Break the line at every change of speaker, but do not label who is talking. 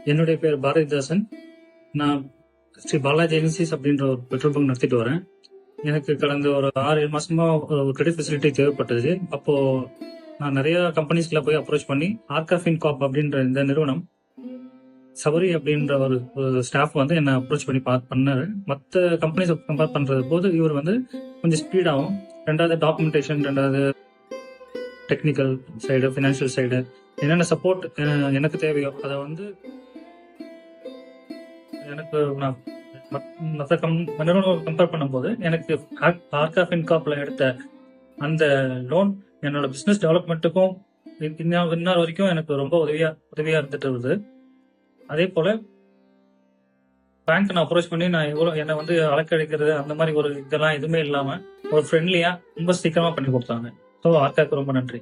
என்னுடைய பேர் பாரதிதாசன். நான் ஸ்ரீ பாலாஜி ஏஜென்சிஸ் அப்படின்ற ஒரு பெட்ரோல் பங்க் நடத்திட்டு வரேன். எனக்கு கடந்த ஒரு 6-7 மாசமா ஒரு கிரெடிட் ஃபெசிலிட்டி தேவைப்பட்டது. அப்போ நான் நிறைய கம்பெனிஸ்ல போய் அப்ரோச் பண்ணி ஆர்கா ஃபின்கார்ப் அப்படின்ற இந்த நிறுவனம் சபரி அப்படின்ற ஒரு ஸ்டாஃப் வந்து என்ன அப்ரோச் பண்ணி பண்ணாரு. மற்ற கம்பெனிஸ் கம்பேர் பண்றது போது இவர் வந்து கொஞ்சம் ஸ்பீடாகவும், ரெண்டாவது டாக்குமெண்டேஷன், ரெண்டாவது டெக்னிக்கல் சைடு, ஃபினான்ஷியல் சைடு என்னென்ன சப்போர்ட் எனக்கு தேவையோ அதை வந்து எனக்கு நான் மற்ற நிறுவனம் கம்பேர் பண்ணும்போது எனக்கு ஆர்கா ஃபின்கார்ப்ல எடுத்த அந்த லோன் என்னோட பிசினஸ் டெவலப்மெண்ட்டுக்கும் இன்னொரு வரைக்கும் எனக்கு ரொம்ப உதவியா இருந்துட்டு வருது. அதே போல பேங்க் நான் அப்ரோச் பண்ணி நான் என்னை வந்து அழைக்கிறது அந்த மாதிரி ஒரு இதெல்லாம் எதுவுமே இல்லாம ஒரு ஃப்ரெண்ட்லியா ரொம்ப சீக்கிரமா பண்ணி கொடுத்தாங்க. ஸோ ஆர்காக்கு ரொம்ப நன்றி.